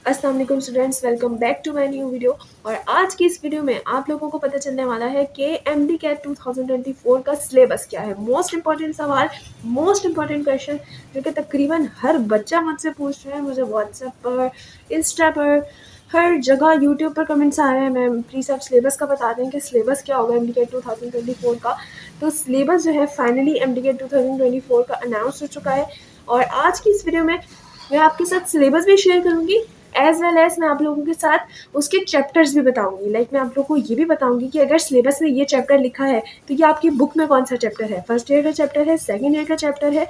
अस्सलाम वालेकुम students, welcome back to my new video. और आज की इस वीडियो में आप लोगों को पता चलने वाला है कि एमडी कैट 2024 का सिलेबस क्या है। मोस्ट इंपॉर्टेंट सवाल, मोस्ट इंपॉर्टेंट क्वेश्चन जो कि तकरीबन हर बच्चा मुझसे पूछ रहा है, मुझे व्हाट्सएप पर, इंस्टा पर, हर जगह यूट्यूब पर कमेंट्स आ रहे हैं। मैम प्लीज़ आप सिलेबस का बता दें कि सिलेबस क्या होगा एमडी कैट 2024 का। तो सिलेबस जो है फाइनली एमडी कैट 2024 का अनाउंस हो चुका है। और आज की इस वीडियो में मैं आपके साथ सिलेबस भी शेयर करूंगी, एज वेल एज मैं आप लोगों के साथ उसके चैप्टर्स भी बताऊंगी। लाइक मैं आप लोगों को ये भी बताऊंगी कि अगर सिलेबस में ये चैप्टर लिखा है तो ये आपकी बुक में कौन सा चैप्टर है, फर्स्ट ईयर का चैप्टर है, सेकेंड ईयर का चैप्टर है,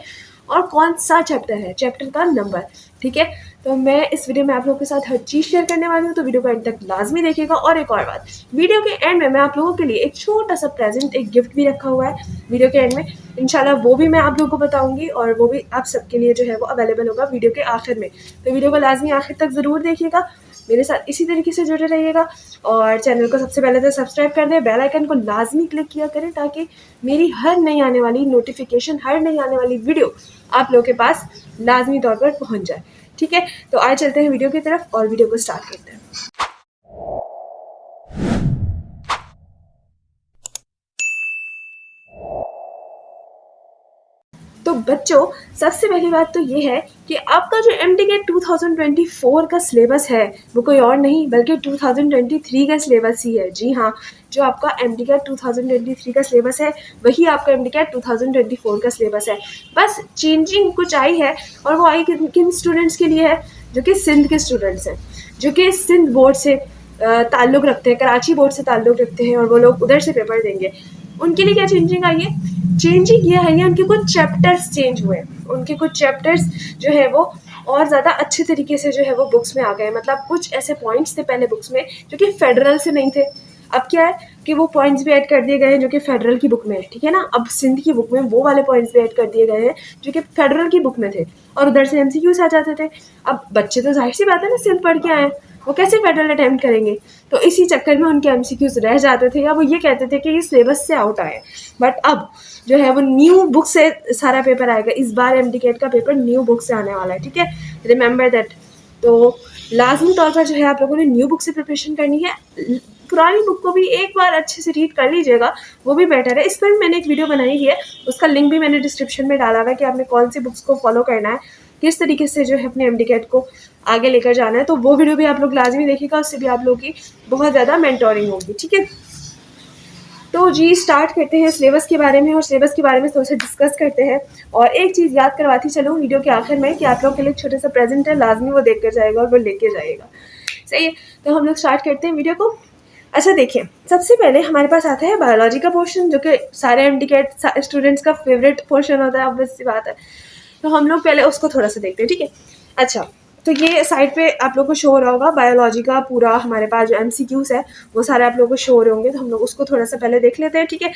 और कौन सा चैप्टर है, चैप्टर का नंबर। ठीक है, तो मैं इस वीडियो में आप लोगों के साथ हर चीज़ शेयर करने वाली हूँ, तो वीडियो को एंड तक लाजमी देखिएगा। और एक और बात, वीडियो के एंड में मैं आप लोगों के लिए एक छोटा सा प्रेजेंट, एक गिफ्ट भी रखा हुआ है वीडियो के एंड में। इंशाल्लाह वो भी मैं आप लोगों को बताऊंगी और वो भी आप सबके लिए जो है वो अवेलेबल होगा वीडियो के आखिर में। तो वीडियो को लाजमी आखिर तक ज़रूर देखिएगा, मेरे साथ इसी तरीके से जुड़े रहिएगा। और चैनल को सबसे पहले तो सब्सक्राइब कर दें, बेल आइकन को लाजमी क्लिक किया करें ताकि मेरी हर नई आने वाली नोटिफिकेशन, हर नई आने वाली वीडियो आप लोगों के पास लाजमी तौर पर पहुंच जाए। ठीक है, तो आए चलते हैं वीडियो की तरफ और वीडियो को स्टार्ट करते हैं। तो बच्चों, सबसे पहली बात तो ये है कि आपका जो एमडी कैट 2024 का सिलेबस है वो कोई और नहीं बल्कि 2023 का सिलेबस ही है। जी हाँ, जो आपका एमडी कैट 2023 का सिलेबस है वही आपका एमडी कैट 2024 का सिलेबस है। बस चेंजिंग कुछ आई है, और वो आई किन स्टूडेंट्स के लिए है, जो कि सिंध के स्टूडेंट्स हैं, जो कि सिंध बोर्ड से ताल्लुक़ रखते हैं, कराची बोर्ड से ताल्लुक़ रखते हैं, और वो लोग उधर से पेपर देंगे। उनके लिए क्या चेंजिंग आई है? चेंजिंग ये है, उनके कुछ चैप्टर्स चेंज हुए, उनके कुछ चैप्टर्स जो है वो और ज़्यादा अच्छे तरीके से जो है वो बुक्स में आ गए। मतलब कुछ ऐसे पॉइंट्स थे पहले बुक्स में जो कि फेडरल से नहीं थे, अब क्या है कि वो पॉइंट्स भी ऐड कर दिए गए हैं जो कि फेडरल की बुक में है। ठीक है ना, अब सिंध की बुक में वो वाले पॉइंट्स भी ऐड कर दिए गए हैं जो कि फेडरल की बुक में थे, और उधर से एमसीक्यूज आ जाते थे। अब बच्चे तो जाहिर सी बात है ना, सिंध पढ़ के आए हैं, वो कैसे फेडरल अटेम्प्ट करेंगे? तो इसी चक्कर में उनके एमसीक्यूज रह जाते थे, या वो ये कहते थे कि ये सिलेबस से आउट आए। बट अब जो है वो न्यू बुक से सारा पेपर आएगा। इस बार एमडी कैट का पेपर न्यू बुक से आने वाला है। ठीक है, रिमेंबर दैट। तो लाजमी तौर पर जो है आप लोगों ने न्यू बुक से प्रिपरेशन करनी है। पुरानी बुक को भी एक बार अच्छे से रीड कर लीजिएगा, वो भी बेटर है। इस पर भी मैंने एक वीडियो बनाई है, उसका लिंक भी मैंने डिस्क्रिप्शन में डाला हुआ है कि आपने कौन सी बुक्स को फॉलो करना है, किस तरीके से जो है अपने एमडी कैट को आगे लेकर जाना है। तो वो वीडियो भी आप लोग लाजमी देखिएगा, उससे भी आप लोगों की बहुत ज़्यादा मेंटोरिंग होगी। ठीक है, तो जी स्टार्ट करते हैं सिलेबस के बारे में, और सिलेबस के बारे में थोड़ा सा डिस्कस करते हैं। और एक चीज़ याद करवाती चलूँ वीडियो के आखिर में कि आप लोग के लिए छोटा सा प्रेजेंट है, लाजमी वो देख कर जाएगा और वो लेके जाएगा। सही है, तो हम लोग स्टार्ट करते हैं वीडियो को। अच्छा देखिए, सबसे पहले हमारे पास आता है बायोलॉजी का पोर्शन, जो कि सारे एमडी कैट स्टूडेंट्स का फेवरेट पोर्शन होता है, ऑब्वियस सी बात है। तो हम लोग पहले उसको थोड़ा सा देखते हैं। ठीक है, अच्छा तो ये साइड पे आप लोग को शो हो रहा होगा बायोलॉजी का पूरा हमारे पास जो एमसीक्यूज है वो सारे आप लोगों को शो हो रहे होंगे। तो हम लोग उसको थोड़ा सा पहले देख लेते हैं। ठीक है,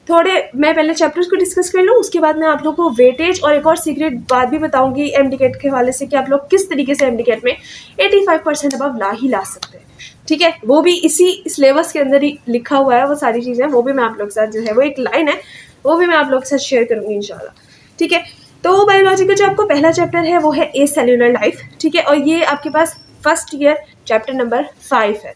थोड़े मैं पहले चैप्टर्स को डिस्कस कर लूँ, उसके बाद मैं आप लोग को वेटेज और एक और सीक्रेट बात भी बताऊंगी एमडी कैट के हवाले से कि आप लोग किस तरीके से एमडी कैट में 85% अबव ला सकते हैं। ठीक है, वो भी इसी सिलेबस के अंदर ही लिखा हुआ है, वो सारी चीज़ें, वो भी मैं आप लोग के साथ जो है वो एक लाइन है, वो भी मैं आप लोग के साथ शेयर करूँगी इंशाल्लाह। ठीक है, तो बायोलॉजी का जो आपको पहला चैप्टर है वो है ए सेल्यूलर लाइफ। ठीक है, और ये आपके पास फर्स्ट ईयर चैप्टर नंबर 5 है।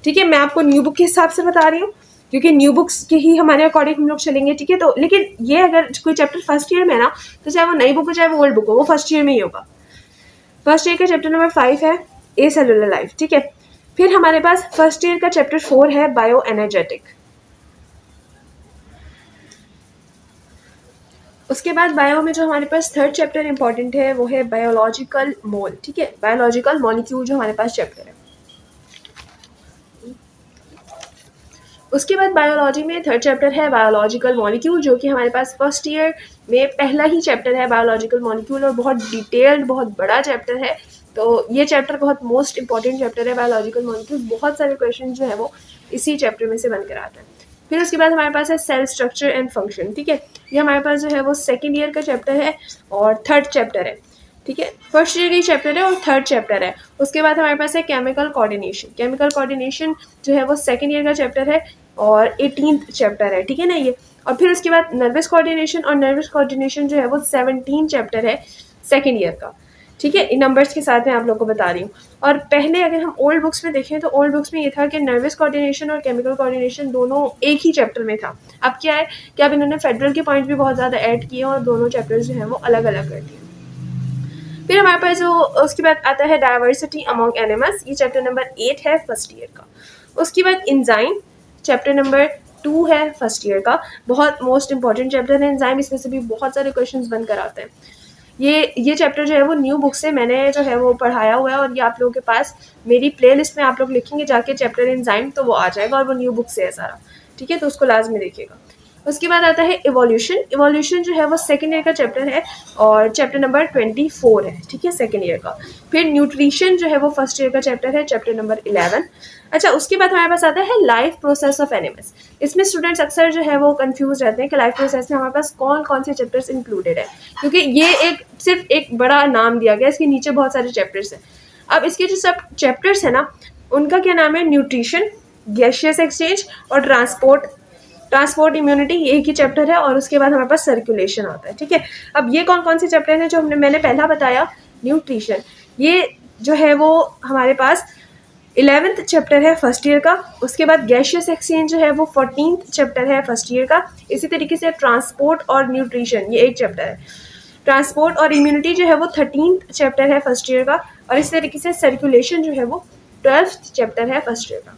ठीक है, मैं आपको न्यू बुक के हिसाब से बता रही हूँ क्योंकि न्यू बुक्स के ही हमारे अकॉर्डिंग हम लोग चलेंगे। ठीक है, तो लेकिन ये अगर कोई चैप्टर फर्स्ट ईयर में है ना, तो चाहे वो नई बुक हो चाहे वो ओल्ड बुक हो, वो फर्स्ट ईयर में ही होगा। फर्स्ट ईयर का चैप्टर नंबर 5 है ए सेल्यूलर लाइफ। ठीक है, फिर हमारे पास फर्स्ट ईयर का चैप्टर 4 है बायो एनर्जेटिक। उसके बाद बायो में जो हमारे पास थर्ड चैप्टर इंपॉर्टेंट है वो है बायोलॉजिकल मोल। ठीक है, बायोलॉजिकल मॉलिक्यूल जो हमारे पास चैप्टर है। उसके बाद बायोलॉजी में थर्ड चैप्टर है बायोलॉजिकल मॉलिक्यूल, जो कि हमारे पास फर्स्ट ईयर में पहला ही चैप्टर है बायोलॉजिकल मॉलिक्यूल, और बहुत डिटेल्ड, बहुत बड़ा चैप्टर है। तो ये चैप्टर बहुत मोस्ट इंपॉर्टेंट चैप्टर है बायोलॉजिकल मॉलिक्यूल। बहुत सारे क्वेश्चन जो है वो इसी चैप्टर में से बनकर आते हैं। फिर उसके बाद हमारे पास है सेल स्ट्रक्चर एंड फंक्शन। ठीक है, ये हमारे पास जो है वो सेकेंड ईयर का चैप्टर है और थर्ड चैप्टर है। ठीक है, फर्स्ट ईयर का चैप्टर है और थर्ड चैप्टर है। उसके बाद हमारे पास है केमिकल कोऑर्डिनेशन। केमिकल कोऑर्डिनेशन जो है वो सेकेंड ईयर का चैप्टर है और 18th चैप्टर है। ठीक है ना ये, और फिर उसके बाद नर्वस कोऑर्डिनेशन, और नर्वस कोऑर्डिनेशन जो है वो 17 चैप्टर है सेकेंड ईयर का। ठीक है, इन नंबर्स के साथ मैं आप लोगों को बता रही हूँ। और पहले अगर हम ओल्ड बुक्स में देखें तो ओल्ड बुक्स में ये था कि नर्वस कोऑर्डिनेशन और केमिकल कोऑर्डिनेशन दोनों एक ही चैप्टर में था। अब क्या है कि अब इन्होंने फेडरल के पॉइंट भी बहुत ज़्यादा ऐड किए और दोनों चैप्टर्स जो हैं वो अलग अलग कर दिए। फिर हमारे पास जो उसके बाद आता है डाइवर्सिटी अमॉन्ग एनिमल्स, ये चैप्टर नंबर 8 है फर्स्ट ईयर का। उसके बाद एंजाइम चैप्टर नंबर 2 है फर्स्ट ईयर का, बहुत मोस्ट इंपॉर्टेंट चैप्टर है एंजाइम, इसमें से भी बहुत सारे क्वेश्चंस बन कर आते हैं। ये चैप्टर जो है वो न्यू बुक से मैंने जो है वो पढ़ाया हुआ है और ये आप लोगों के पास मेरी प्लेलिस्ट में आप लोग लिखेंगे जाके चैप्टर एंजाइम तो वो आ जाएगा और वो न्यू बुक से है सारा, ठीक है, तो उसको लाजमी देखिएगा। उसके बाद आता है इवोल्यूशन। इवोल्यूशन जो है वो सेकेंड ईयर का चैप्टर है और चैप्टर नंबर 24 है, ठीक है, सेकेंड ईयर का। फिर न्यूट्रिशन जो है वो फर्स्ट ईयर का चैप्टर है, चैप्टर नंबर 11। अच्छा, उसके बाद हमारे पास आता है लाइफ प्रोसेस ऑफ एनिमल्स। इसमें स्टूडेंट्स अक्सर जो है वो कंफ्यूज रहते हैं कि लाइफ प्रोसेस में हमारे पास कौन कौन से चैप्टर्स इंक्लूडेड है, क्योंकि ये सिर्फ एक बड़ा नाम दिया गया, इसके नीचे बहुत सारे चैप्टर्स हैं। अब इसके जो सब चैप्टर्स हैं ना, उनका क्या नाम है, न्यूट्रिशन, गैसियस एक्सचेंज और ट्रांसपोर्ट इम्यूनिटी, ये एक ही चैप्टर है। और उसके बाद हमारे पास सर्कुलेशन आता है, ठीक है। अब ये कौन कौन से चैप्टर हैं जो मैंने पहला बताया, न्यूट्रिशन, ये जो है वो हमारे पास 11th चैप्टर है फर्स्ट ईयर का। उसके बाद गैसियस एक्सचेंज जो है वो 14th चैप्टर है फर्स्ट ईयर का। इसी तरीके से ट्रांसपोर्ट और न्यूट्रिशन ये एक चैप्टर है। ट्रांसपोर्ट और इम्यूनिटी जो है वो 13th चैप्टर है फर्स्ट ईयर का। और इसी तरीके से सर्कुलेशन जो है वो 12th चैप्टर है फर्स्ट ईयर का,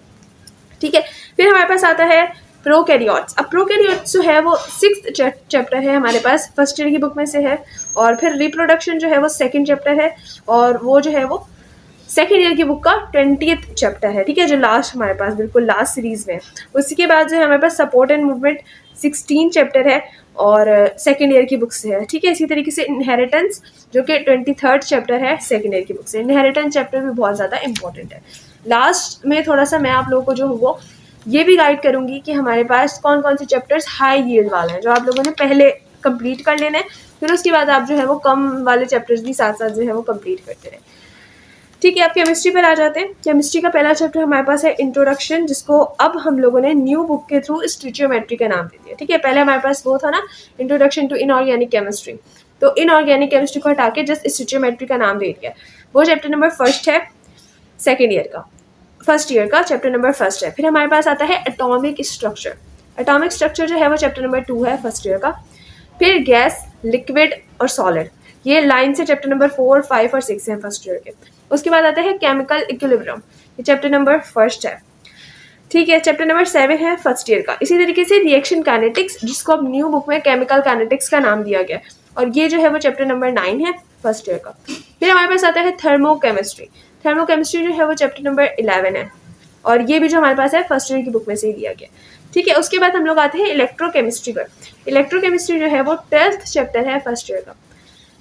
ठीक है। फिर हमारे पास आता है प्रोकैरियोट्स। अब प्रोकैरियोट्स जो है वो 6th चैप्टर है हमारे पास, फर्स्ट ईयर की बुक में से है। और फिर रिप्रोडक्शन जो है वो 2nd चैप्टर है और वो जो है वो सेकेंड ईयर की बुक का 20th चैप्टर है, ठीक है, जो लास्ट हमारे पास बिल्कुल लास्ट सीरीज में है। उसके बाद जो है हमारे पास सपोर्ट एंड मूवमेंट 16 चैप्टर है और सेकेंड ईयर की बुक से है, ठीक है। इसी तरीके से इनहेरिटेंस जो कि 23rd चैप्टर है सेकेंड ईयर की बुक से। इनहेरिटेंस चैप्टर भी बहुत ज़्यादा इंपॉर्टेंट है। लास्ट में थोड़ा सा मैं आप लोगों को जो वो ये भी गाइड करूँगी कि हमारे पास कौन कौन से चैप्टर्स हाई यील्ड वाले हैं जो आप लोगों ने पहले कंप्लीट कर लेना है, फिर उसके बाद आप जो है वो कम वाले चैप्टर्स भी साथ साथ जो है वो कंप्लीट करते रहें, ठीक है। अब केमिस्ट्री पर आ जाते हैं। केमिस्ट्री का पहला चैप्टर हमारे पास है इंट्रोडक्शन, जिसको अब हम लोगों ने न्यू बुक के थ्रू स्टिचियोमेट्री का नाम दे दिया, ठीक है। पहले हमारे पास वो था ना, इंट्रोडक्शन टू इनऑर्गेनिक केमिस्ट्री, तो इनऑर्गेनिक केमिस्ट्री को हटा के जस्ट स्टिचियोमेट्री का नाम दे दिया। वो चैप्टर नंबर फर्स्ट है सेकेंड ईयर का, फर्स्ट ईयर का चैप्टर नंबर फर्स्ट है। फिर हमारे पास आता है एटॉमिक स्ट्रक्चर। एटॉमिक स्ट्रक्चर जो है वो चैप्टर नंबर 2 है फर्स्ट ईयर का। फिर गैस, लिक्विड और सॉलिड, ये लाइन से चैप्टर नंबर 4, 5 और 6 है फर्स्ट ईयर के। उसके बाद आता है केमिकल इक्विलिब्रियम, ये चैप्टर नंबर फर्स्ट है, ठीक है। चैप्टर नंबर 7 है फर्स्ट ईयर का। इसी तरीके से रिएक्शन काइनेटिक्स, जिसको अब न्यू बुक में केमिकल काइनेटिक्स का नाम दिया गया, और ये जो है वो चैप्टर नंबर 9 है फर्स्ट ईयर का। फिर हमारे पास आता है थर्मोकेमिस्ट्री। थर्मोकेमिस्ट्री जो है वो चैप्टर नंबर 11 है और ये भी जो हमारे पास है फर्स्ट ईयर की बुक में से ही दिया गया, ठीक है। उसके बाद हम लोग आते हैं इलेक्ट्रोकेमिस्ट्री पर। इलेक्ट्रोकेमिस्ट्री जो है वो 12th चैप्टर है फर्स्ट ईयर का।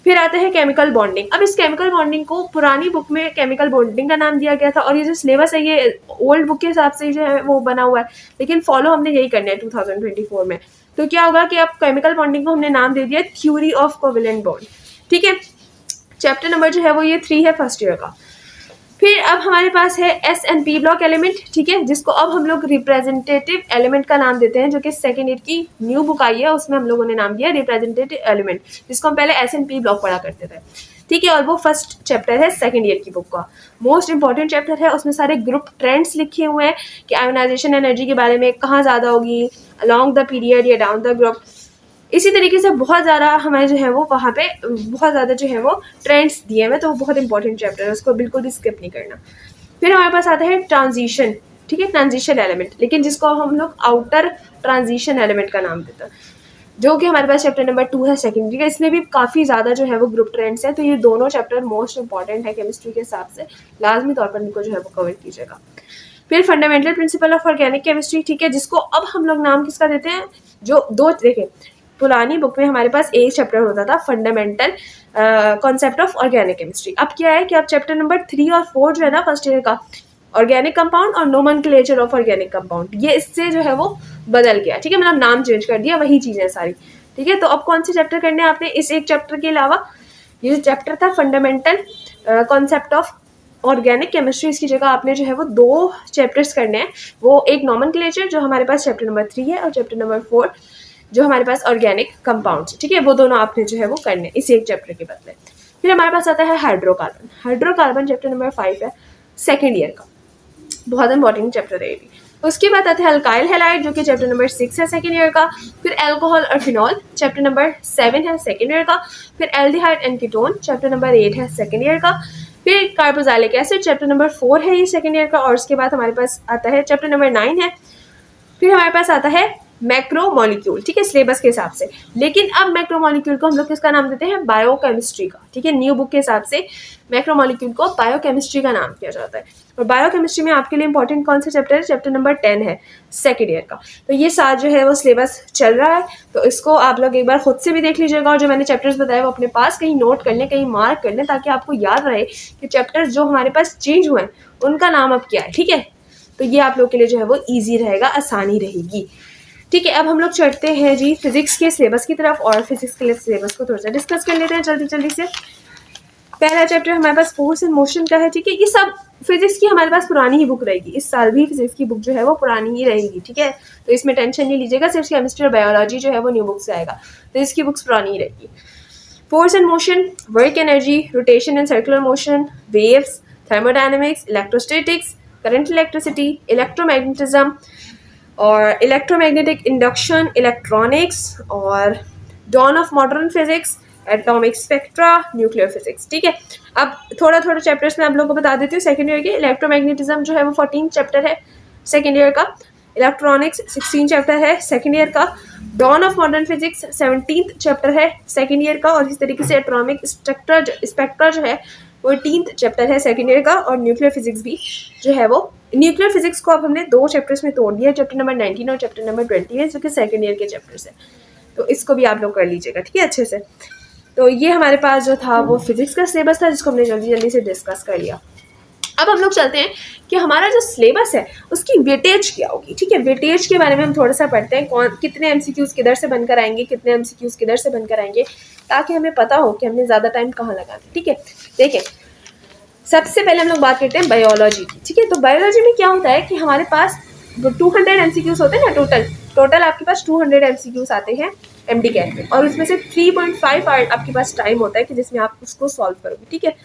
फिर आता है केमिकल बॉन्डिंग। अब इस केमिकल बॉन्डिंग को पुरानी बुक में केमिकल बॉन्डिंग का नाम दिया गया था और ये जो सिलेबस है ये ओल्ड बुक के हिसाब से जो है वो बना हुआ है, लेकिन फॉलो हमने यही करना है 2024 में। तो क्या होगा कि अब केमिकल बॉन्डिंग को हमने नाम दे दिया थ्योरी ऑफ कोवेलेंट बॉन्ड, ठीक है। चैप्टर नंबर जो है वो ये 3 है फर्स्ट ईयर का। फिर अब हमारे पास है S&P ब्लॉक एलिमेंट, ठीक है, जिसको अब हम लोग रिप्रेजेंटेटिव एलिमेंट का नाम देते हैं, जो कि सेकेंड ईयर की न्यू बुक आई है, उसमें हम लोगों ने नाम दिया रिप्रेजेंटेटिव एलिमेंट, जिसको हम पहले S&P ब्लॉक पढ़ा करते थे, ठीक है। और वो फर्स्ट चैप्टर है सेकेंड ईयर की बुक का, मोस्ट इंपॉर्टेंट चैप्टर है। उसमें सारे ग्रुप ट्रेंड्स लिखे हुए हैं कि आयोनाइजेशन एनर्जी के बारे में कहाँ ज़्यादा होगी, अलॉन्ग द पीरियड या डाउन द ग्रुप। इसी तरीके से बहुत ज़्यादा हमें जो है वो वहाँ पे बहुत ज़्यादा जो है वो ट्रेंड्स दिए हुए, तो वो बहुत इंपॉर्टेंट चैप्टर है, उसको बिल्कुल भी स्किप नहीं करना। फिर हमारे पास आता है ट्रांजिशन, ठीक है, ट्रांजिशन एलिमेंट, लेकिन जिसको हम लोग आउटर ट्रांजिशन एलिमेंट का नाम देते हैं, जो कि हमारे पास चैप्टर नंबर 2 है सेकेंडरी का। इसमें भी काफ़ी ज़्यादा जो है वो ग्रुप ट्रेंड्स हैं, तो ये दोनों चैप्टर मोस्ट इंपॉर्टेंट है केमिस्ट्री के हिसाब से, लाजमी तौर पर इनको जो है वो कवर कीजिएगा। फिर fundamental principle of organic chemistry, ठीक है, जिसको अब हम लोग नाम किसका देते हैं, जो दो देखें पुरानी बुक में हमारे पास एक चैप्टर होता था fundamental concept of organic chemistry. अब क्या है कि अब चैप्टर नंबर 3 और 4 जो है ना फर्स्ट ईयर का, ऑर्गेनिक कंपाउंड और नोमेनक्लेचर ऑफ ऑर्गेनिक कंपाउंड, ये इससे जो है वो बदल गया, ठीक है, मतलब नाम चेंज कर दिया, वही चीज़ें सारी, ठीक है। तो अब कौन से चैप्टर करने हैं आपने इस एक चैप्टर के अलावा, ये जो चैप्टर था fundamental concept of organic chemistry, इसकी जगह आपने जो है वो 2 चैप्टर्स करने हैं। वो एक नोमेनक्लेचर जो हमारे पास चैप्टर नंबर 3 है और चैप्टर नंबर 4 जो हमारे पास ऑर्गेनिक कंपाउंड्स, ठीक है, वो दोनों आपने जो है वो करने इस एक चैप्टर के बदले। फिर हमारे पास आता है हाइड्रोकार्बन। हाइड्रोकार्बन चैप्टर नंबर 5 है सेकेंड ईयर का, बहुत इंपॉर्टेंट चैप्टर है ये भी। उसके बाद आता है अल्काइल हैलाइड जो कि चैप्टर नंबर 6 है सेकेंड ईयर का। फिर एल्कोहल और फिनॉल चैप्टर नंबर 7 है सेकेंड ईयर का। फिर aldehyde and ketone chapter number 8 है सेकेंड ईयर का। फिर कार्बोक्सिलिक एसिड चैप्टर नंबर 4 है ये सेकेंड ईयर का। और उसके बाद हमारे पास आता है चैप्टर नंबर 9 है। फिर हमारे पास आता है मैक्रोमोलिक्यूल, ठीक है, सिलेबस के हिसाब से। लेकिन अब मैक्रोमोलिक्यूल को हम लोग किसका नाम देते हैं? बायोकेमिस्ट्री का, ठीक है। न्यू बुक के हिसाब से मैक्रोमोलिक्यूल को बायोकेमिस्ट्री का नाम किया जाता है। और बायोकेमिस्ट्री में आपके लिए इंपॉर्टेंट कौन सा चैप्टर है? चैप्टर नंबर 10 है सेकेंड ईयर का। तो ये साथ जो है वो सिलेबस चल रहा है, तो इसको आप लोग एक बार खुद से भी देख लीजिएगा। और जो मैंने चैप्टर्स बताए वो अपने पास कहीं नोट कर लें, कहीं मार्क कर लें, ताकि आपको याद रहे कि चैप्टर्स जो हमारे पास चेंज हुए हैं उनका नाम अब क्या है, ठीक है। तो ये आप लोग के लिए जो है वो ईजी रहेगा, आसानी रहेगी, ठीक है। अब हम लोग चढ़ते हैं जी फिजिक्स के सिलेबस की तरफ, और फिजिक्स के लिए सिलेबस को थोड़ा सा डिस्कस कर लेते हैं जल्दी जल्दी से। पहला चैप्टर हमारे पास फोर्स एंड मोशन का है, ठीक है। ये सब फिजिक्स की हमारे पास पुरानी ही बुक रहेगी, इस साल भी फिजिक्स की बुक जो है वो पुरानी ही रहेगी, ठीक है। तो इसमें टेंशन नहीं लीजिएगा, सिर्फ केमिस्ट्री और बायोलॉजी जो है वो न्यू बुक से आएगा, तो इसकी बुक्स पुरानी ही रहेगी। Force and motion, work energy, rotation and circular motion, waves, thermodynamics, electrostatics, current electricity, electromagnetism और इलेक्ट्रोमैग्नेटिक इंडक्शन, इलेक्ट्रॉनिक्स और dawn of modern physics, atomic spectra, nuclear physics, ठीक है। अब थोड़ा थोड़ा चैप्टर्स में आप लोगों को बता देती हूँ सेकेंड ईयर के। इलेक्ट्रोमैग्नेटिज्म जो है वो 14 चैप्टर है सेकेंड ईयर का। इलेक्ट्रॉनिक्स 16 चैप्टर है सेकेंड ईयर का। Dawn of modern physics 17th chapter है सेकेंड ईयर का। और इस तरीके से एटॉमिक स्पेक्ट्रा जो है वो 18th चैप्टर है सेकेंड ईयर का। और न्यूक्लियर फिजिक्स भी जो है वो, न्यूक्लियर फिजिक्स को अब हमने 2 चैप्टर्स में तोड़ दिया, चैप्टर नंबर 19 और चैप्टर नंबर 20 है, जो कि सेकेंड ईयर के चैप्टर्स है। तो इसको भी आप लोग कर लीजिएगा, ठीक है, अच्छे से। तो ये हमारे पास जो था वो फिजिक्स का सिलेबस था, जिसको हमने जल्दी जल्दी से डिस्कस कर लिया। अब हम लोग चलते हैं कि हमारा जो सिलेबस है उसकी वेटेज क्या होगी, ठीक है। वेटेज के बारे में हम थोड़ा सा पढ़ते हैं, कौन कितने एमसीक्यूज किधर से बनकर आएंगे, कितने एमसीक्यूज किधर से बनकर आएंगे, ताकि हमें पता हो कि हमने ज़्यादा टाइम कहाँ लगाना है, ठीक है। देखिए, सबसे पहले हम लोग बात करते हैं बायोलॉजी की, ठीक है। तो बायोलॉजी में क्या होता है कि हमारे पास 200 एमसीक्यूज होते हैं ना, टोटल आपके पास 200 एमसीक्यूज आते हैं एमडी कैट में। और उसमें से 3.5 आवर आपके पास टाइम होता है कि जिसमें आप उसको सॉल्व करोगे, ठीक है।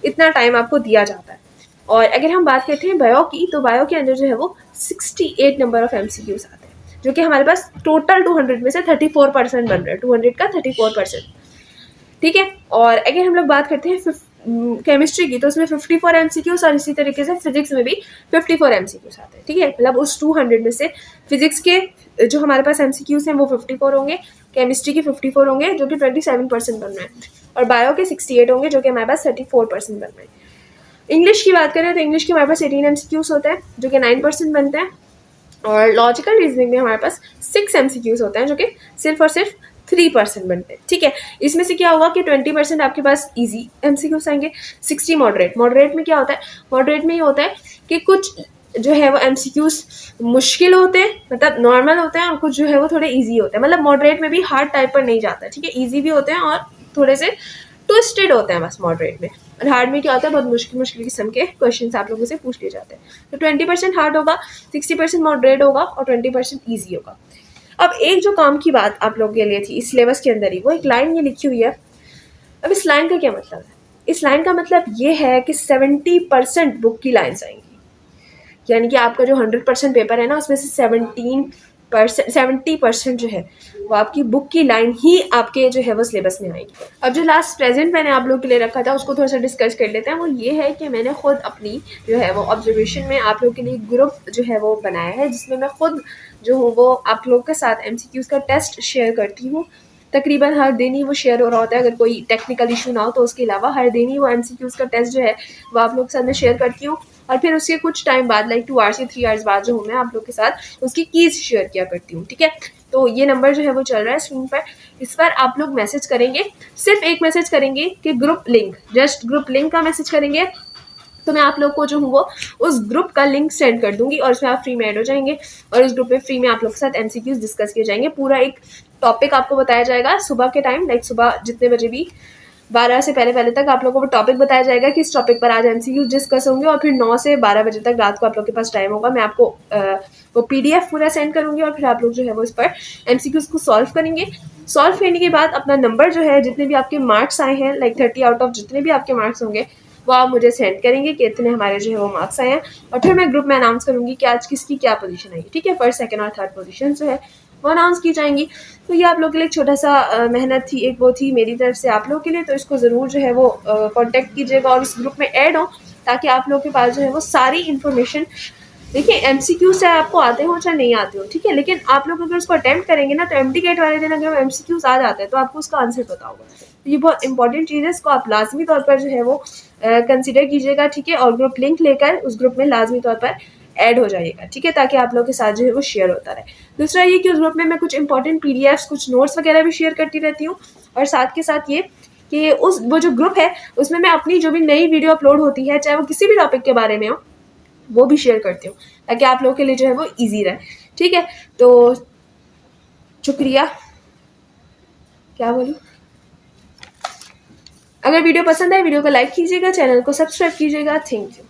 इतना टाइम आपको दिया जाता है। और अगर हम बात करते हैं बायो की, तो बायो के अंदर जो है वो 68 नंबर ऑफ एमसीक्यूज आते हैं, जो कि हमारे पास टोटल 200 में से 34% बन रहा है, 200 का 34%, ठीक है। और अगर हम लोग बात करते हैं केमिस्ट्री की, तो उसमें 54 एमसीक्यूज, और इसी तरीके से फिजिक्स में भी 54 एमसीक्यूज आते हैं, ठीक है। मतलब उस 200 में से फिजिक्स के जो हमारे पास एमसीक्यूज हैं वो 54 होंगे, केमिस्ट्री के 54 होंगे जो कि 27% बन रहे हैं, और बायो के 68 होंगे जो कि हमारे पास 34% बन रहे हैं। इंग्लिश की बात करें तो इंग्लिश के हमारे पास 18 एमसीक्यूज होते हैं जो कि 9% बनते हैं। और लॉजिकल रीजनिंग में हमारे पास 6 एमसीक्यूज होते हैं जो कि सिर्फ और सिर्फ 3% बनते हैं, ठीक है। इसमें से क्या होगा कि 20% आपके पास इजी एमसीक्यूज आएंगे, 60 मॉडरेट में क्या होता है? मॉडरेट में ये होता है कि कुछ जो है वो एमसीक्यूज मुश्किल होते हैं, मतलब नॉर्मल होते हैं, और कुछ जो है वो थोड़े इजी होते हैं। मतलब मॉडरेट में भी हार्ड टाइप पर नहीं जाता है, ठीक है। इजी भी होते हैं और थोड़े से ट्विस्टेड होते हैं बस मॉडरेट में। और हार्ड में क्या होता है? बहुत मुश्किल किस्म के क्वेश्चन आप लोगों से पूछ लिए जाते हैं। तो 20% हार्ड होगा, 60% मॉडरेट होगा और 20% ईजी होगा। अब एक जो काम की बात आप लोगों के लिए थी इस सिलेबस के अंदर ही, वो एक लाइन ये लिखी हुई है। अब इस लाइन का क्या मतलब है? इस लाइन का मतलब ये है कि 70% बुक की लाइन्स आएंगी, यानी कि आपका जो 100% पेपर है ना, उसमें से 70% जो है वो आपकी बुक की लाइन ही आपके जो है वो सिलेबस में आएगी। अब जो लास्ट प्रेजेंट मैंने आप लोग के लिए रखा था उसको थोड़ा सा डिस्कस कर लेते हैं। वो ये है कि मैंने खुद अपनी जो है वो ऑब्जर्वेशन में आप लोग के लिए ग्रुप जो है वो बनाया है, जिसमें मैं खुद जो हूँ वो आप लोग के साथ MCQs का टेस्ट शेयर करती हूँ। तकरीबन हर दिन ही वो शेयर हो रहा होता है, अगर कोई टेक्निकल इशू ना हो तो उसके अलावा हर दिन ही वो MCQs का टेस्ट जो है वो आप लोग के साथ मैं शेयर करती हूँ। और फिर उसके कुछ टाइम बाद, लाइक 2 आवर्स या 3 आवर्स बाद जो हूँ मैं आप लोग के साथ उसकी कीज शेयर किया करती हूँ, ठीक है। तो ये नंबर जो है वो चल रहा है स्क्रीन पर, इस पर आप लोग मैसेज करेंगे, सिर्फ एक मैसेज करेंगे कि group link, just group link का मैसेज करेंगे, तो मैं आप लोग को जो हूँ वो उस ग्रुप का लिंक सेंड कर दूंगी और उसमें आप फ्री में ऐड हो जाएंगे। और उस ग्रुप में फ्री में आप लोग के साथ MCQs डिस्कस किए जाएंगे। पूरा एक टॉपिक आपको बताया जाएगा सुबह के टाइम, लाइक सुबह जितने बजे भी 12 से पहले तक आप लोगों को टॉपिक बताया जाएगा कि इस टॉपिक पर आज एमसीक्यू डिस्कस होंगे, और फिर 9 से 12 बजे तक रात को आप लोग के पास टाइम होगा। मैं आपको वो पीडीएफ पूरा सेंड करूँगी, और फिर आप लोग जो है वो इस पर एमसीक्यूज़ को सॉल्व करेंगे। सॉल्व करने के बाद अपना नंबर जो है, जितने भी आपके मार्क्स आए हैं, लाइक 30 आउट ऑफ जितने भी आपके मार्क्स होंगे, वो आप मुझे सेंड करेंगे कि इतने हमारे जो है वो मार्क्स आए हैं, और फिर मैं ग्रुप में अनाउंस करूँगी कि आज किसकी क्या पोजीशन आई। ठीक है, फर्स्ट, सेकंड और थर्ड पोजीशन जो है वो अनाउंस की जाएंगी। तो ये आप लोग के लिए एक छोटा सा मेहनत थी, एक वो थी मेरी तरफ से आप लोग के लिए। तो इसको ज़रूर जो है वो कांटेक्ट कीजिएगा और इस ग्रुप में ऐड हो, ताकि आप लोग के पास जो है वो सारी इन्फॉर्मेशन, देखिए एमसीक्यू से आपको आते हो चाहे नहीं आते हो, ठीक है, लेकिन आप लोग अगर उसको अटेम्प्ट करेंगे ना, तो एमटी गेट वाले दिन अगर एमसीक्यूज आ जाते हैं तो आपको उसका आंसर पता होगा। तो ये बहुत इंपॉर्टेंट चीज़ है, इसको आप लाजमी तौर पर जो है वो कंसिडर कीजिएगा, ठीक है, और ग्रुप लिंक लेकर उस ग्रुप में लाजमी तौर पर ऐड हो जाइएगा, ठीक है, ताकि आप लोग के साथ जो है वो शेयर होता रहे। दूसरा ये कि उस ग्रुप में मैं कुछ इंपॉर्टेंट पीडीएफ्स, कुछ नोट्स वगैरह भी शेयर करती रहती हूँ, और साथ के साथ ये कि उस वो जो ग्रुप है उसमें मैं अपनी जो भी नई वीडियो अपलोड होती है, चाहे वो किसी भी टॉपिक के बारे में हो, वो भी शेयर करती हूँ, ताकि आप लोगों के लिए जो है वो ईजी रहे। ठीक है, तो शुक्रिया। क्या बोलूँ, अगर वीडियो पसंद आए वीडियो को लाइक कीजिएगा, चैनल को सब्सक्राइब कीजिएगा। Thank you.